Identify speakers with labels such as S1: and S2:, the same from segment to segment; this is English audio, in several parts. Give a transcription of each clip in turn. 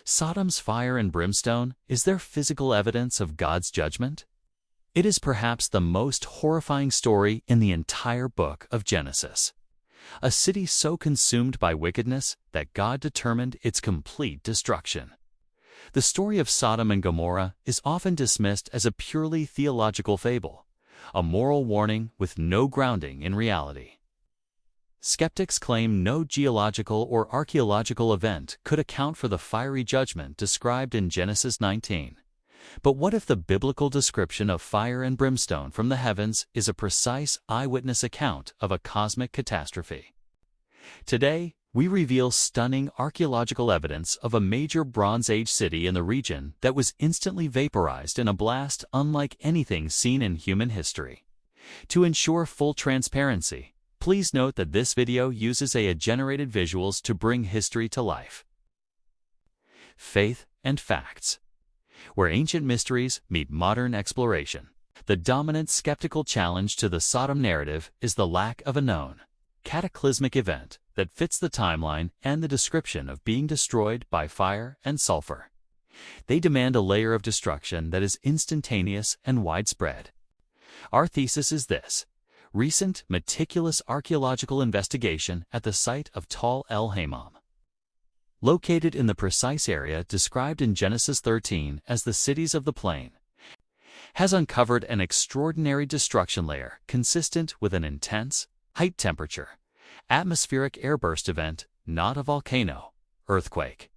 S1: Sodom's fire and brimstone, is there physical evidence of God's judgment? It is perhaps the most horrifying story in the entire book of Genesis. A city so consumed by wickedness that God determined its complete destruction. The story of Sodom and Gomorrah is often dismissed as a purely theological fable, a moral warning with no grounding in reality. Skeptics claim no geological or archaeological event could account for the fiery judgment described in Genesis 19. But what if the biblical description of fire and brimstone from the heavens is a precise eyewitness account of a cosmic catastrophe? Today, we reveal stunning archaeological evidence of a major Bronze Age city in the region that was instantly vaporized in a blast unlike anything seen in human history. To ensure full transparency, please note that this video uses AI-generated visuals to bring history to life. Faith and facts. Where ancient mysteries meet modern exploration. The dominant skeptical challenge to the Sodom narrative is the lack of a known, cataclysmic event that fits the timeline and the description of being destroyed by fire and sulfur. They demand a layer of destruction that is instantaneous and widespread. Our thesis is this: recent, meticulous archaeological investigation at the site of el-Hammam, located in the precise area described in Genesis 13 as the cities of the plain, has uncovered an extraordinary destruction layer consistent with an intense, high-temperature, atmospheric airburst event, not a volcano, earthquake,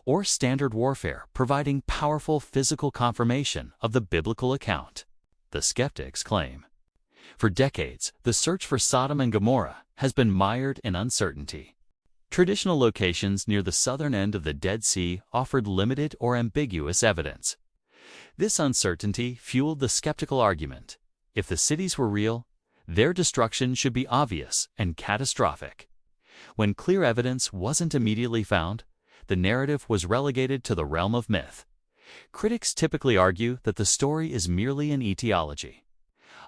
S1: or standard warfare, providing powerful physical confirmation of the biblical account, the skeptics claim. For decades, the search for Sodom and Gomorrah has been mired in uncertainty. Traditional locations near the southern end of the Dead Sea offered limited or ambiguous evidence. This uncertainty fueled the skeptical argument: if the cities were real, their destruction should be obvious and catastrophic. When clear evidence wasn't immediately found, the narrative was relegated to the realm of myth. Critics typically argue that the story is merely an etiology,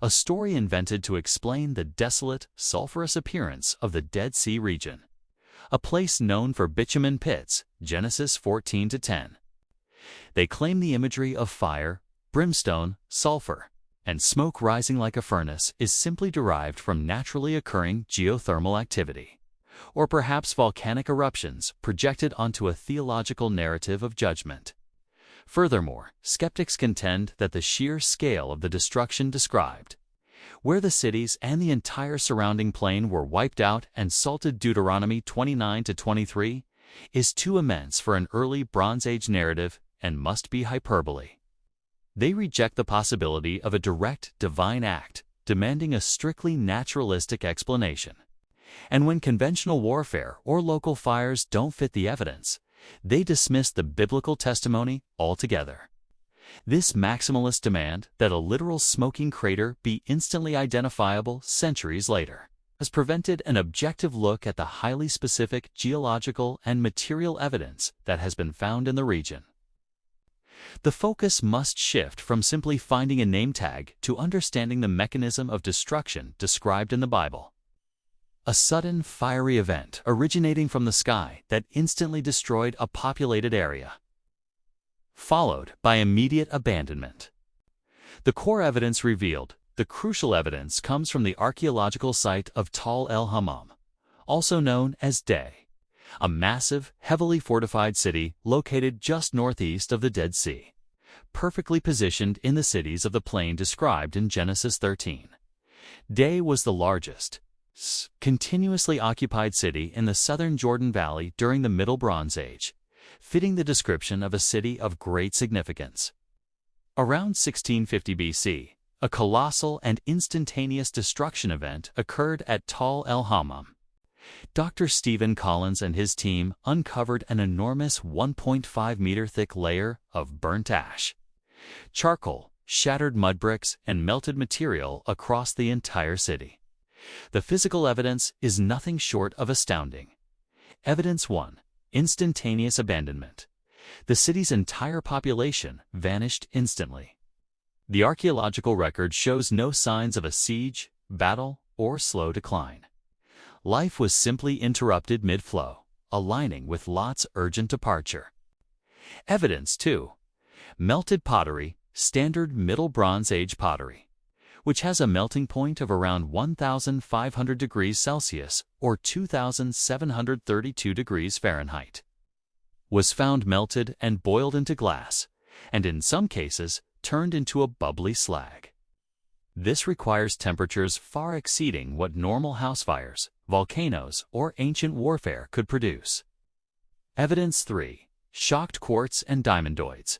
S1: a story invented to explain the desolate, sulfurous appearance of the Dead Sea region, a place known for bitumen pits, Genesis 14-10. They claim the imagery of fire, brimstone, sulfur, and smoke rising like a furnace is simply derived from naturally occurring geothermal activity, or perhaps volcanic eruptions projected onto a theological narrative of judgment. Furthermore, skeptics contend that the sheer scale of the destruction described, where the cities and the entire surrounding plain were wiped out and salted, Deuteronomy 29-23, is too immense for an early Bronze Age narrative and must be hyperbole. They reject the possibility of a direct divine act, demanding a strictly naturalistic explanation. And when conventional warfare or local fires don't fit the evidence, they dismiss the biblical testimony altogether. This maximalist demand that a literal smoking crater be instantly identifiable centuries later has prevented an objective look at the highly specific geological and material evidence that has been found in the region. The focus must shift from simply finding a name tag to understanding the mechanism of destruction described in the Bible. A sudden fiery event originating from the sky that instantly destroyed a populated area, followed by immediate abandonment. The core evidence revealed, the crucial evidence, comes from the archaeological site of el-Hammam, also known as Day, a massive, heavily fortified city located just northeast of the Dead Sea, perfectly positioned in the cities of the plain described in Genesis 13. Day was the largest, continuously occupied city in the southern Jordan Valley during the Middle Bronze Age, fitting the description of a city of great significance. Around 1650 BC, a colossal and instantaneous destruction event occurred at el-Hammam. Dr. Stephen Collins and his team uncovered an enormous 1.5-meter thick layer of burnt ash, charcoal, shattered mud bricks, and melted material across the entire city. The physical evidence is nothing short of astounding. Evidence 1. Instantaneous abandonment. The city's entire population vanished instantly. The archaeological record shows no signs of a siege, battle, or slow decline. Life was simply interrupted mid-flow, aligning with Lot's urgent departure. Evidence 2. Melted pottery, standard Middle Bronze Age pottery, which has a melting point of around 1,500 degrees Celsius or 2,732 degrees Fahrenheit, was found melted and boiled into glass, and in some cases turned into a bubbly slag. This requires temperatures far exceeding what normal house fires, volcanoes, or ancient warfare could produce. Evidence 3. Shocked quartz and diamondoids.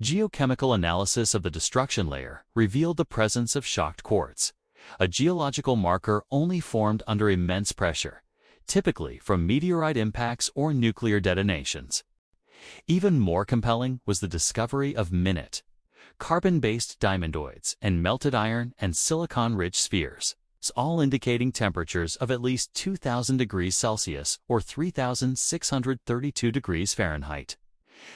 S1: Geochemical analysis of the destruction layer revealed the presence of shocked quartz, a geological marker only formed under immense pressure, typically from meteorite impacts or nuclear detonations. Even more compelling was the discovery of minute, carbon-based diamondoids and melted iron and silicon-rich spheres, all indicating temperatures of at least 2,000 degrees Celsius or 3,632 degrees Fahrenheit.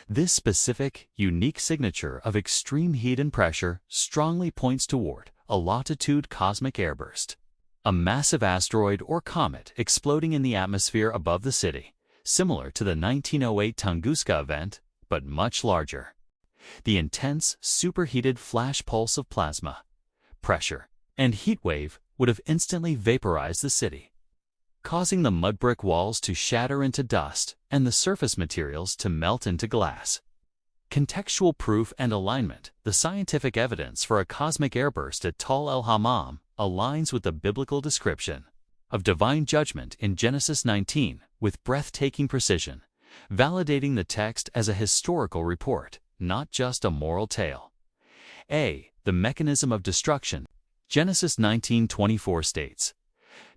S1: This specific, unique signature of extreme heat and pressure strongly points toward a latitude cosmic airburst, a massive asteroid or comet exploding in the atmosphere above the city, similar to the 1908 Tunguska event, but much larger. The intense, superheated flash pulse of plasma, pressure, and heat wave would have instantly vaporized the city, causing the mud brick walls to shatter into dust and the surface materials to melt into glass. Contextual proof and alignment. The scientific evidence for a cosmic airburst at Tal el-Hammam aligns with the biblical description of divine judgment in Genesis 19 with breathtaking precision, validating the text as a historical report, not just a moral tale. A. The mechanism of destruction. Genesis 19:24 states,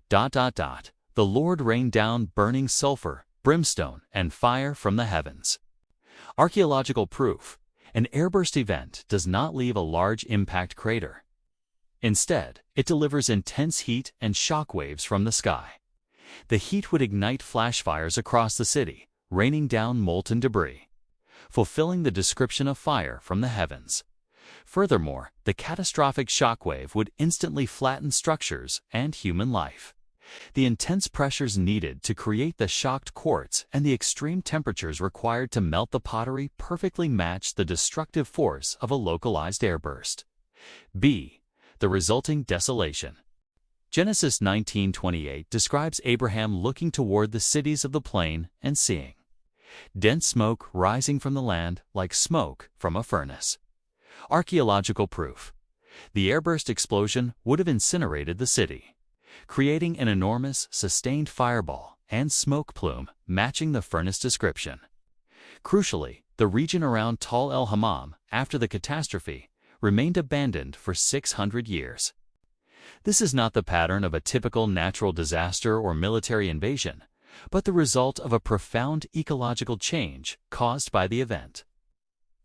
S1: "The Lord rained down burning sulfur, brimstone, and fire from the heavens." Archaeological proof. An airburst event does not leave a large impact crater. Instead, it delivers intense heat and shock waves from the sky. The heat would ignite flash fires across the city, raining down molten debris, fulfilling the description of fire from the heavens. Furthermore, the catastrophic shockwave would instantly flatten structures and human life. The intense pressures needed to create the shocked quartz and the extreme temperatures required to melt the pottery perfectly matched the destructive force of a localized airburst. B. The resulting desolation. Genesis 19:28 describes Abraham looking toward the cities of the plain and seeing dense smoke rising from the land like smoke from a furnace. Archaeological proof. The airburst explosion would have incinerated the city, creating an enormous, sustained fireball and smoke plume matching the furnace description. Crucially, the region around Tal el-Hammam, after the catastrophe, remained abandoned for 600 years. This is not the pattern of a typical natural disaster or military invasion, but the result of a profound ecological change caused by the event,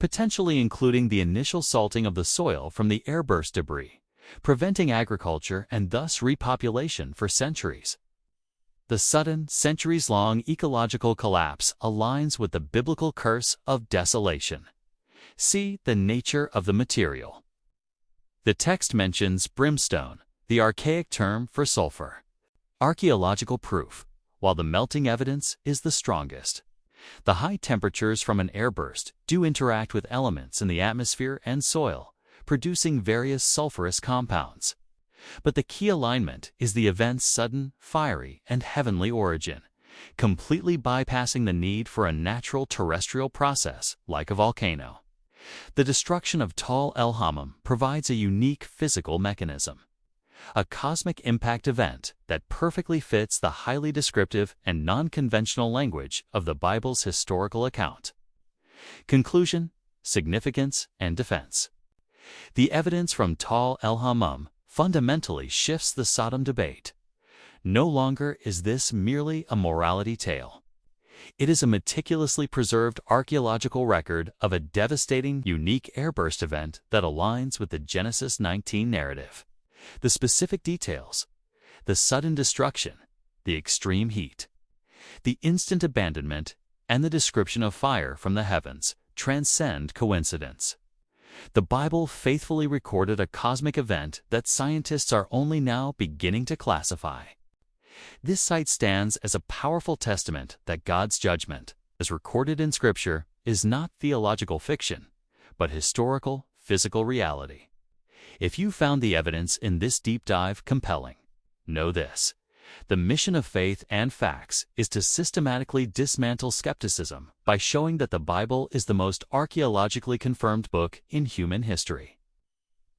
S1: potentially including the initial salting of the soil from the airburst debris, preventing agriculture and thus repopulation for centuries. The sudden, centuries-long ecological collapse aligns with the biblical curse of desolation. See the nature of the material. The text mentions brimstone, the archaic term for sulfur. Archaeological proof. While the melting evidence is the strongest, the high temperatures from an airburst do interact with elements in the atmosphere and soil, producing various sulfurous compounds. But the key alignment is the event's sudden, fiery, and heavenly origin, completely bypassing the need for a natural terrestrial process like a volcano. The destruction of Tal el-Hammam provides a unique physical mechanism, a cosmic impact event that perfectly fits the highly descriptive and non-conventional language of the Bible's historical account. Conclusion, significance, and defense. The evidence from Tal el-Hammam fundamentally shifts the Sodom debate. No longer is this merely a morality tale. It is a meticulously preserved archaeological record of a devastating, unique airburst event that aligns with the Genesis 19 narrative. The specific details, the sudden destruction, the extreme heat, the instant abandonment, and the description of fire from the heavens transcend coincidence. The Bible faithfully recorded a cosmic event that scientists are only now beginning to classify. This site stands as a powerful testament that God's judgment, as recorded in Scripture, is not theological fiction, but historical, physical reality. If you found the evidence in this deep dive compelling, know this: the mission of faith and facts is to systematically dismantle skepticism by showing that the Bible is the most archaeologically confirmed book in human history.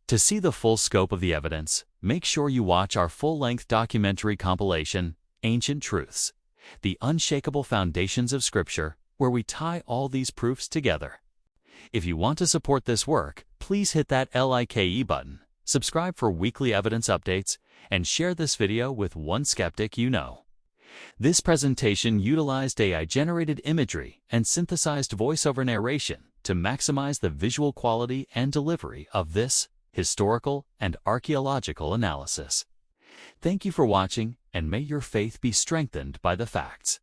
S1: To see the full scope of the evidence, make sure you watch our full-length documentary compilation, Ancient Truths: The Unshakable Foundations of Scripture, where we tie all these proofs together. If you want to support this work, please hit that like button, subscribe for weekly evidence updates, and share this video with one skeptic you know. This presentation utilized AI-generated imagery and synthesized voiceover narration to maximize the visual quality and delivery of this historical and archaeological analysis. Thank you for watching, and may your faith be strengthened by the facts.